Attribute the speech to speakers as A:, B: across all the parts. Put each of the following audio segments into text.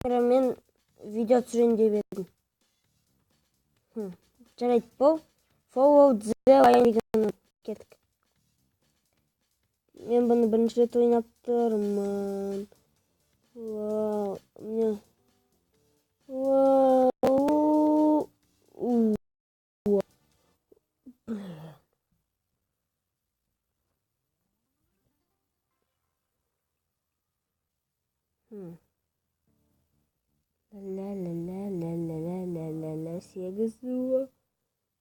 A: мен видео түсірейін деп едім. Жарайды, бұл Follow the Line деген кеттік. Мен бұны бірінші рет ойнап тұрмын. Вау, мне... Вау, ла-ла-ла-ла-ла-ла-ла-ла-ла-ла, 8 суы.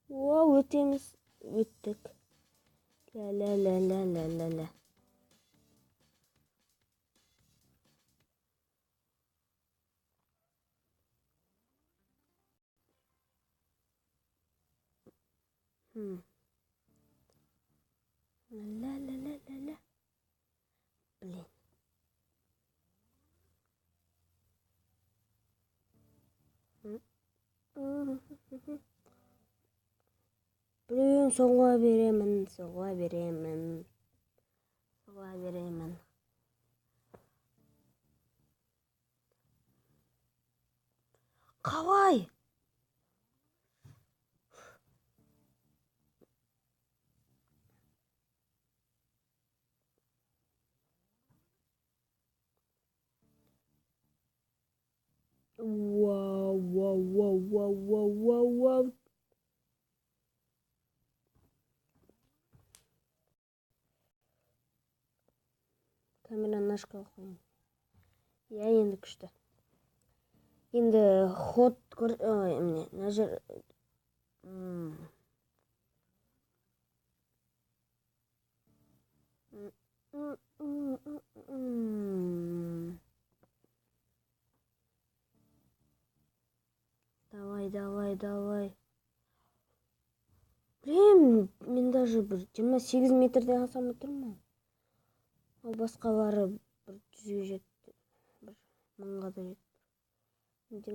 A: Вау, өтеміз. Өттік. Ла-ла-ла-ла-ла-ла-ла. Ла-ла-ла-ла-ла. Блин. Блин, соңға беремін. Қалай? Вау. Камераны ашқа қойын. Я, енді күшті. Енді ход көр... Міне, нәжір... Давай. Блин, мен даже 28 метрден асам отырмын. Ал басқалары 100-ге жетті. 1000-ға да жетті.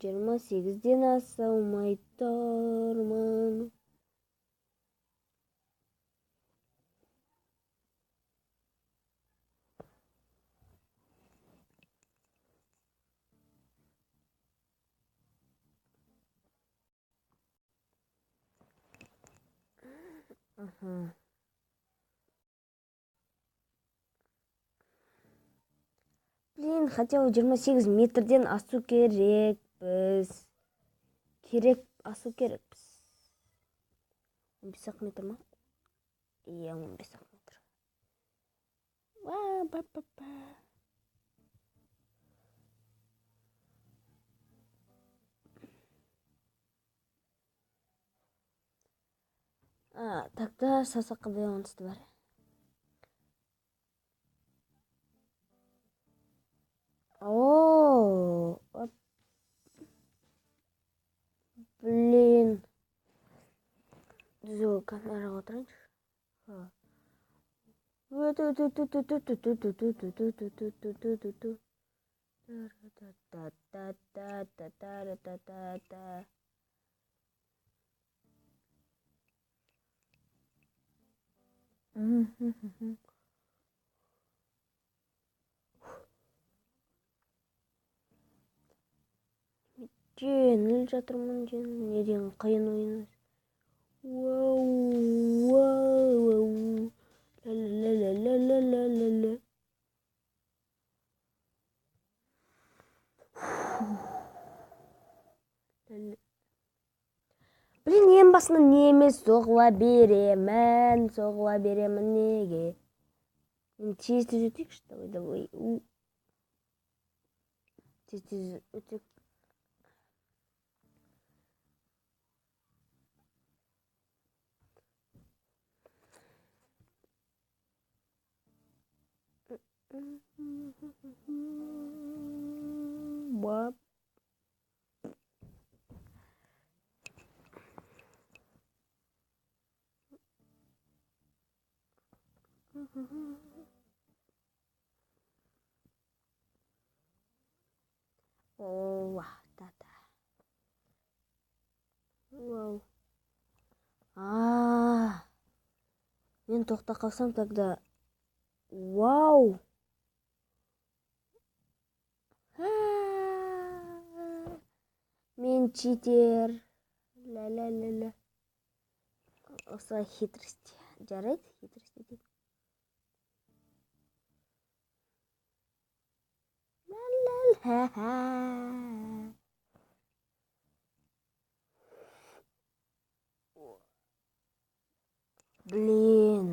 A: 28-ден аса алмай тұрмын. Блин, хотя 28 метрден асу керекпіз. Асу керекпіз. 15 метр ма? Иә, 15 метр. Тогда сасаққа байланысты бар. Блин. Düzgün kameraga отырайыншы. Жеңіл жатырмын, неден қиын ойын. Вау. Ла-ла-ла-ла-ла-ла-ла-ла. Блин, ең басында неме соғыла беремін неге. Мен тез өтейікші, давай. Тез өтейік. Бап. Та-та. Вау. Мен тоқта қалсам тогда. Вау. читер. Ля-ля-ля-ля. Осылай хитрость. Жарайды, хитрость етейік. Ля-ля-ля-ля. Блин.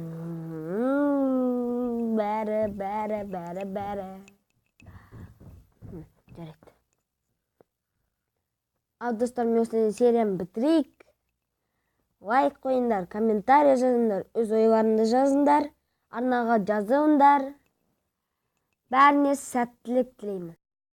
A: Бәрі. Жарайды. Ал достар, мен осылай серияны бітірейік. Лайк қойыңдар, комментарий жазыңдар, өз ойларыңды жазыңдар, арнаға жазыңдар. Бәріне сәттілік тілеймін.